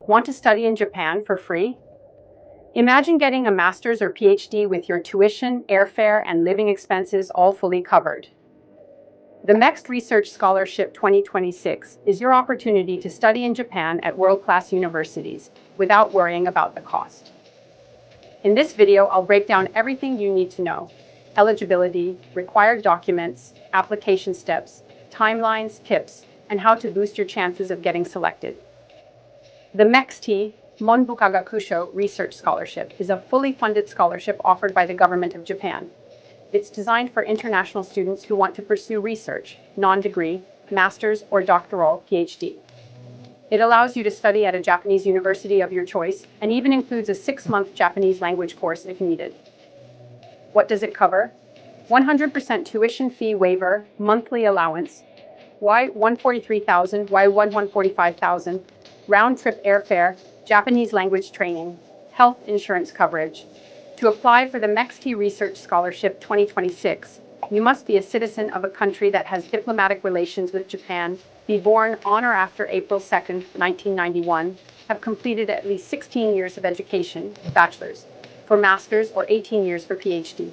Want to study in Japan for free? Imagine getting a master's or PhD with your tuition, airfare, and living expenses all fully covered. The MEXT Research Scholarship 2026 is your opportunity to study in Japan at world-class universities without worrying about the cost. In this video, I'll break down everything you need to know: eligibility, required documents, application steps, timelines, tips, and how to boost your chances of getting selected. The MEXT Monbukagakusho Research Scholarship is a fully funded scholarship offered by the government of Japan. It's designed for international students who want to pursue research, non-degree, master's, or doctoral PhD. It allows you to study at a Japanese university of your choice and even includes a 6-month Japanese language course if needed. What does it cover? 100% tuition fee waiver, monthly allowance, Y143,000, Y145,000, round-trip airfare, Japanese language training, health insurance coverage. To apply for the MEXT Research Scholarship 2026, you must be a citizen of a country that has diplomatic relations with Japan, be born on or after April 2, 1991, have completed at least 16 years of education, bachelor's, for master's, or 18 years for PhD.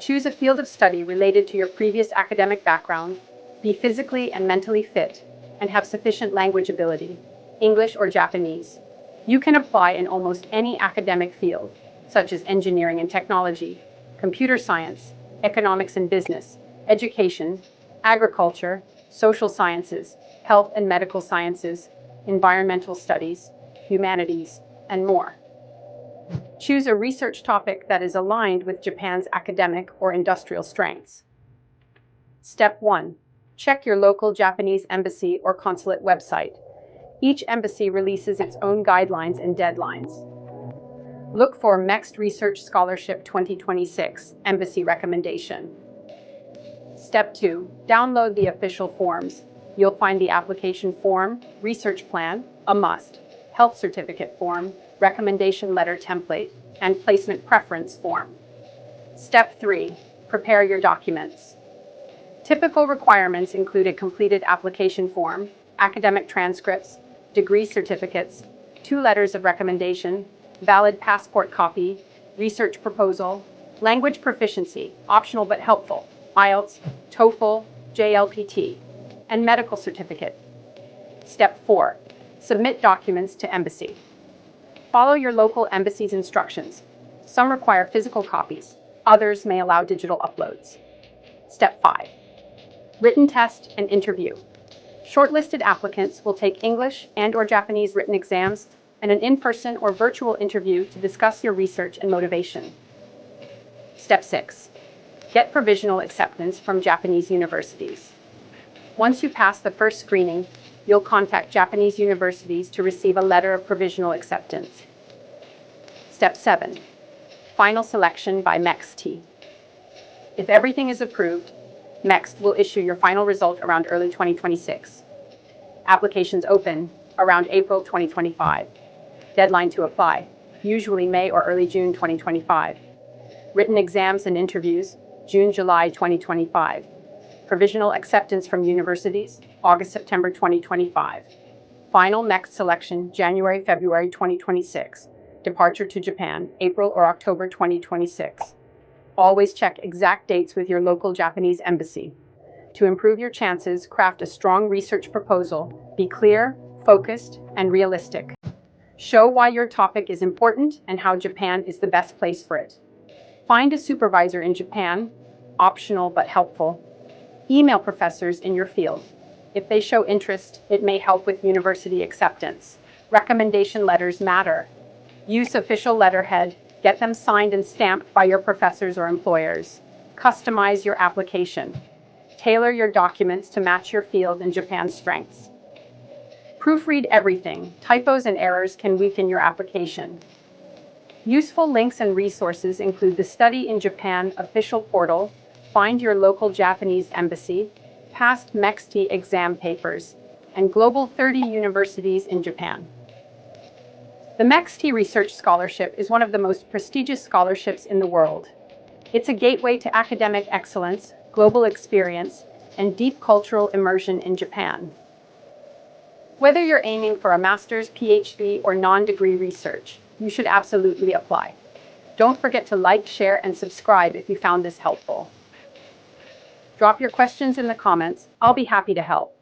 Choose a field of study related to your previous academic background, be physically and mentally fit, and have sufficient language ability, English or Japanese. You can apply in almost any academic field, such as engineering and technology, computer science, economics and business, education, agriculture, social sciences, health and medical sciences, environmental studies, humanities, and more. Choose a research topic that is aligned with Japan's academic or industrial strengths. Step 1. Check your local Japanese embassy or consulate website. Each embassy releases its own guidelines and deadlines. Look for MEXT Research Scholarship 2026 Embassy Recommendation. Step 2. Download the official forms. You'll find the application form, research plan, a must, health certificate form, recommendation letter template, and placement preference form. Step 3. Prepare your documents. Typical requirements include a completed application form, academic transcripts, degree certificates, 2 letters of recommendation, valid passport copy, research proposal, language proficiency, optional but helpful, IELTS, TOEFL, JLPT, and medical certificate. Step 4. Submit documents to embassy. Follow your local embassy's instructions. Some require physical copies, others may allow digital uploads. Step 5. Written test and interview. Shortlisted applicants will take English and/or Japanese written exams and an in-person or virtual interview to discuss your research and motivation. Step 6. Get provisional acceptance from Japanese universities. Once you pass the first screening, you'll contact Japanese universities to receive a letter of provisional acceptance. Step 7. Final selection by MEXT. If everything is approved, MEXT will issue your final result around early 2026. Applications open around April 2025. Deadline to apply, usually May or early June 2025. Written exams and interviews, June-July 2025. Provisional acceptance from universities, August-September 2025. Final MEXT selection, January-February 2026. Departure to Japan, April or October 2026. Always check exact dates with your local Japanese embassy. To improve your chances, craft a strong research proposal. Be clear, focused, and realistic. Show why your topic is important and how Japan is the best place for it. Find a supervisor in Japan, optional but helpful. Email professors in your field. If they show interest, it may help with university acceptance. Recommendation letters matter. Use official letterhead. Get them signed and stamped by your professors or employers. Customize your application. Tailor your documents to match your field and Japan's strengths. Proofread everything. Typos and errors can weaken your application. Useful links and resources include the Study in Japan official portal, find your local Japanese embassy, past MEXT exam papers, and Global 30 universities in Japan. The MEXT Research Scholarship is one of the most prestigious scholarships in the world. It's a gateway to academic excellence, global experience, and deep cultural immersion in Japan. Whether you're aiming for a master's, PhD, or non-degree research, you should absolutely apply. Don't forget to like, share, and subscribe if you found this helpful. Drop your questions in the comments. I'll be happy to help.